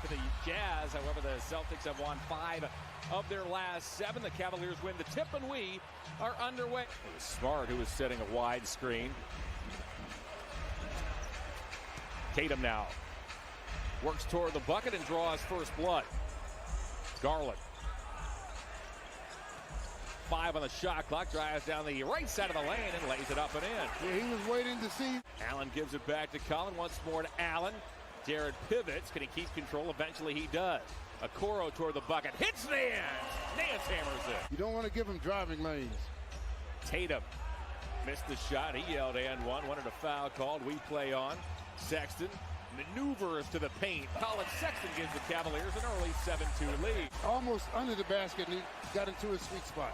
for the Jazz. However, the Celtics have won 5 of their last 7. The Cavaliers win the tip, and we are underway. It was Smart who was setting a wide screen. Tatum now works toward the bucket and draws first blood. Garland. 5 on the shot clock, drives down the right side of the lane and lays it up and in. Yeah, he was waiting to see. Allen gives it back to Collin. Once more to Allen. Jared pivots. Can he keep control? Eventually he does. Okoro toward the bucket. Hits Nance. Nance hammers it. You don't want to give him driving lanes. Tatum missed the shot. He yelled and one. Wanted a foul called. We play on. Sexton maneuvers to the paint. Colin Sexton gives the Cavaliers an early 7-2 lead. Almost under the basket, and he got into his sweet spot.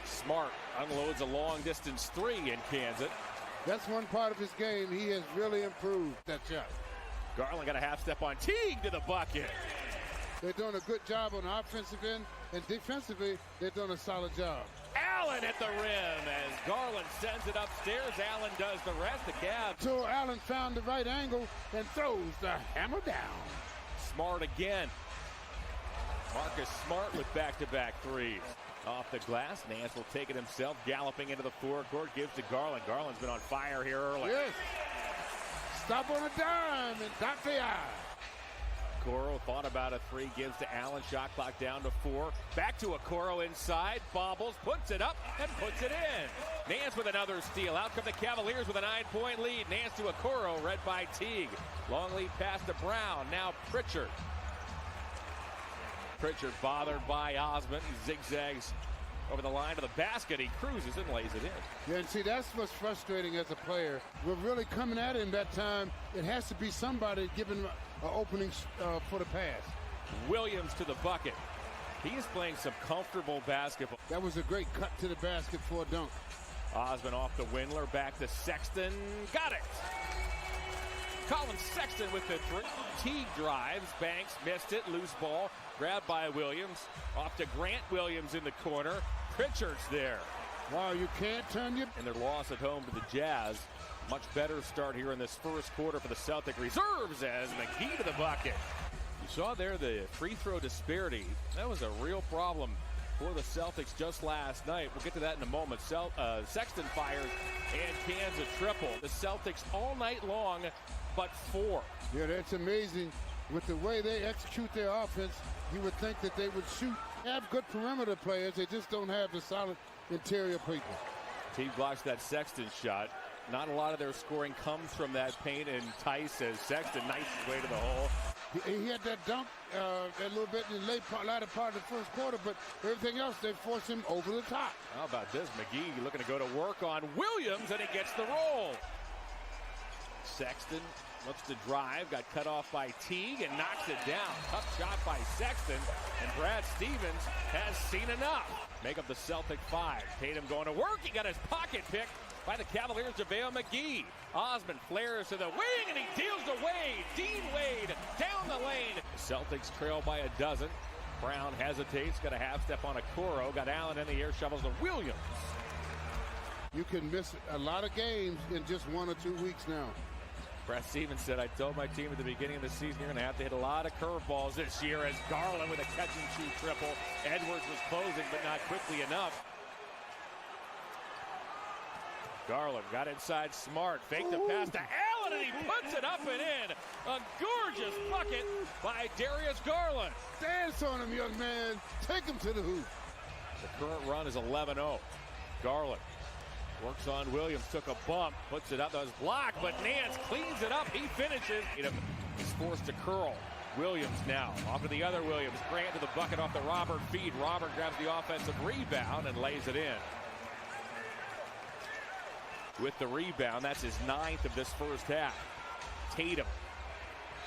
Smart unloads a long-distance 3 and cans it. That's one part of his game. He has really improved that shot. Garland got a half step on Teague to the bucket. They're doing a good job on the offensive end, and defensively, they're doing a solid job. Allen at the rim as Garland sends it upstairs. Allen does the rest. The Cavs. So Allen found the right angle and throws the hammer down. Smart again. Marcus Smart with back-to-back threes. Off the glass, Nance will take it himself, galloping into the forecourt, gives to Garland. Garland's been on fire here early. Yes. Stop on a dime and dot the I. Okoro thought about a 3, gives to Allen. Shot clock down to 4. Back to Okoro inside, bobbles, puts it up, and puts it in. Nance with another steal. Out come the Cavaliers with a 9-point lead. Nance to Okoro, read by Teague. Long lead pass to Brown. Now Pritchard. Pritchard bothered by Osman'ın. He zigzags over the line to the basket. He cruises and lays it in. Yeah, and see, that's what's frustrating as a player. We're really coming at him that time. It has to be somebody giving him an opening for the pass. Williams to the bucket. He is playing some comfortable basketball. That was a great cut to the basket for a dunk. Osman'ın off the Windler, back to Sexton. Got it! Colin Sexton with the 3. Teague drives, Banks missed it, loose ball, grabbed by Williams. Off to Grant Williams in the corner. Pritchard's there. Wow, you can't turn your... And their loss at home to the Jazz. Much better start here in this first quarter for the Celtic reserves as McGee to the bucket. You saw there the free throw disparity. That was a real problem for the Celtics just last night. We'll get to that in a moment. Sexton fires and cans a triple. The Celtics all night long, but 4. Yeah, that's amazing. With the way they execute their offense, you would think that they would shoot. They have good perimeter players. They just don't have the solid interior people. Team blocks that Sexton shot. Not a lot of their scoring comes from that paint, and Tice as Sexton knifes his way to the hole. He had that dunk a little bit in the latter part of the first quarter, but everything else, they forced him over the top. How about this? McGee looking to go to work on Williams, and he gets the roll. Sexton looks to drive, got cut off by Teague, and knocks it down. Tough shot by Sexton, and Brad Stevens has seen enough. Make up the Celtic 5. Tatum going to work. He got his pocket picked by the Cavaliers, JaVale McGee. Osman flares to the wing, and he deals to Wade. Dean Wade down the lane. The Celtics trail by a dozen. Brown hesitates, got a half step on Okoro. Got Allen in the air, shovels to Williams. You can miss a lot of games in just 1 or 2 weeks now. Brad Stevens said, I told my team at the beginning of the season you're going to have to hit a lot of curveballs this year, as Garland with a catch-and-shoot triple. Edwards was closing, but not quickly enough. Garland got inside Smart, faked the pass to Allen, and he puts it up and in. A gorgeous bucket by Darius Garland. Dance on him, young man. Take him to the hoop. The current run is 11-0. Garland works on Williams, took a bump, puts it up. That was blocked, but Nance cleans it up. He finishes. He's forced to curl. Williams now, off to the other Williams. Grant to the bucket off the Robert feed. Robert grabs the offensive rebound and lays it in. With the rebound, that's his 9th of this first half. Tatum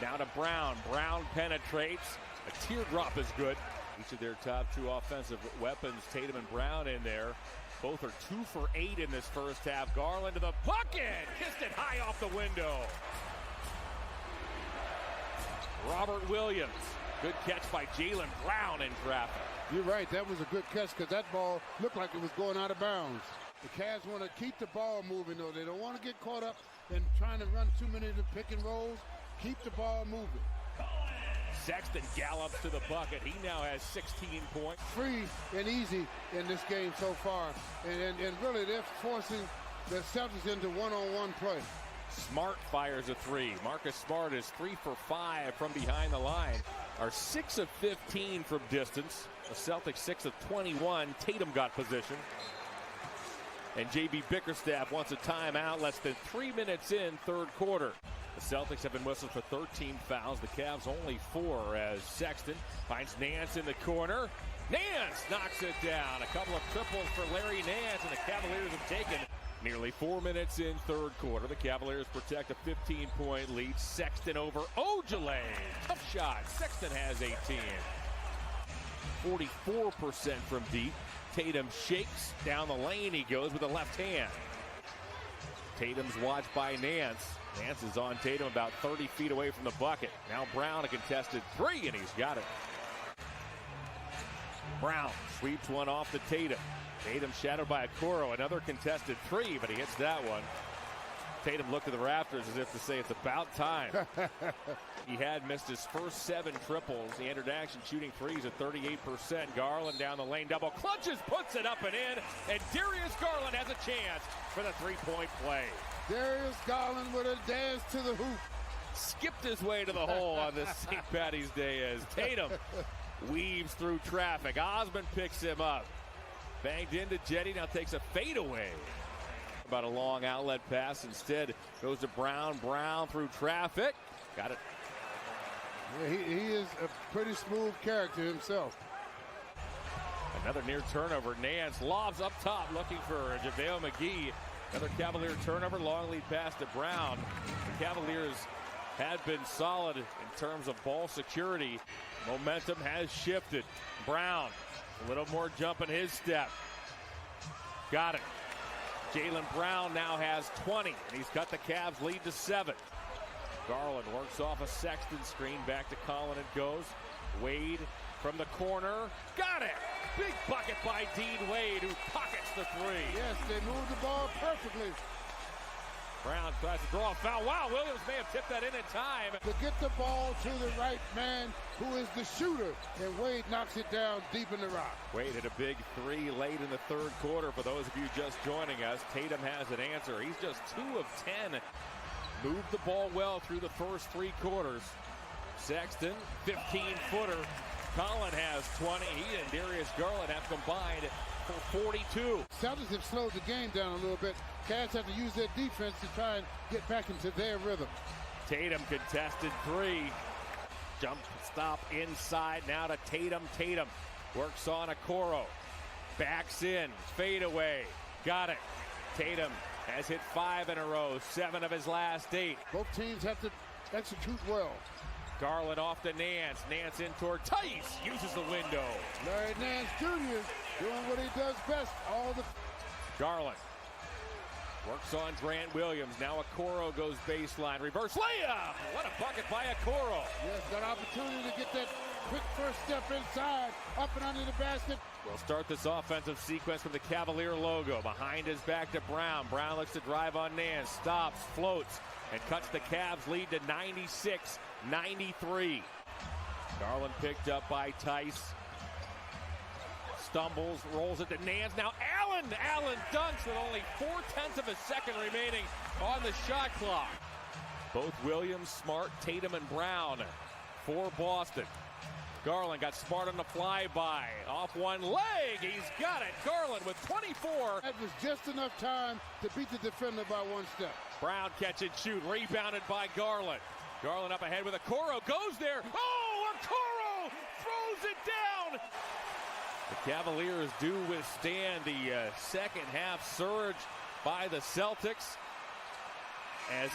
down to Brown. Brown penetrates. A teardrop is good. Each of their top 2 offensive weapons, Tatum and Brown in there. Both are 2 for 8 in this first half. Garland to the bucket. Kissed it high off the window. Robert Williams. Good catch by Jaylen Brown in traffic. You're right. That was a good catch because that ball looked like it was going out of bounds. The Cavs want to keep the ball moving, though. They don't want to get caught up in trying to run too many of the pick and rolls. Keep the ball moving. Sexton gallops to the bucket. He now has 16 points. Free and easy in this game so far. And really, they're forcing the Celtics into one-on-one play. Smart fires a three. Marcus Smart is 3 for 5 from behind the line. Are 6 of 15 from distance. The Celtics 6 of 21. Tatum got position. And J.B. Bickerstaff wants a timeout less than 3 minutes in third quarter. The Celtics have been whistled for 13 fouls. The Cavs only 4 as Sexton finds Nance in the corner. Nance knocks it down. A couple of triples for Larry Nance, and the Cavaliers have taken nearly 4 minutes in third quarter. The Cavaliers protect a 15-point lead. Sexton over Ojale. Tough shot. Sexton has 18. 44% from deep. Tatum shakes down the lane. He goes with the left hand. Tatum's watched by Nance. Nance is on Tatum about 30 feet away from the bucket. Now Brown, a contested three, and he's got it. Brown sweeps one off to Tatum. Tatum shadowed by Okoro, another contested three, but he hits that one. Tatum looked at the rafters as if to say it's about time. He had missed his first 7 triples. He entered action shooting threes at 38%. Garland down the lane, double clutches, puts it up and in, and Darius Garland has a chance for the three-point play. Darius Garland with a dance to the hoop. Skipped his way to the hole on this St. Patty's Day as Tatum weaves through traffic. Osman picks him up. Banged into Cedi, now takes a fadeaway. About a long outlet pass. Instead goes to Brown. Brown through traffic. Got it. Yeah, he is a pretty smooth character himself. Another near turnover. Nance lobs up top looking for JaVale McGee. Another Cavalier turnover. Long lead pass to Brown. The Cavaliers had been solid in terms of ball security. Momentum has shifted. Brown, a little more jump in his step. Got it. Jaylen Brown now has 20, and he's cut the Cavs lead to 7. Garland works off a Sexton screen. Back to Collin it goes. Wade from the corner. Got it! Big bucket by Dean Wade, who pockets the three. Yes, they moved the ball perfectly. Brown tries to draw a foul. Wow, Williams may have tipped that in time. To get the ball to the right man, who is the shooter, and Wade knocks it down deep in the rock. Wade hit a big three late in the third quarter. For those of you just joining us, Tatum has an answer. He's just 2 of 10. Moved the ball well through the first 3 quarters. Sexton, 15-footer. Collin has 20. He and Darius Garland have combined for 42. Celtics have slowed the game down a little bit. Cavs have to use their defense to try and get back into their rhythm. Tatum contested 3. Jump stop inside now to Tatum. Tatum works on Okoro. Backs in. Fade away. Got it. Tatum has hit 5 in a row. 7 of his last 8. Both teams have to execute well. Garland off to Nance. Nance in toward Tice. Uses the window. Larry Nance Jr. doing what he does best. Garland works on Grant Williams. Now Okoro goes baseline. Reverse layup. What a bucket by Okoro. Yes, got opportunity to get that quick first step inside. Up and under the basket. We'll start this offensive sequence from the Cavalier logo. Behind his back to Brown. Brown looks to drive on Nance. Stops, floats, and cuts the Cavs lead to 96-93. Garland picked up by Tice. Stumbles, rolls it to Nance. Now Allen dunks with only 4/10 of a second remaining on the shot clock. Both Williams, Smart, Tatum, and Brown for Boston. Garland got Smart on the flyby. Off one leg. He's got it. Garland with 24. That was just enough time to beat the defender by 1 step. Brown catch and shoot. Rebounded by Garland. Garland up ahead with Okoro. Goes there. Oh, Okoro throws it down. The Cavaliers do withstand the second half surge by the Celtics as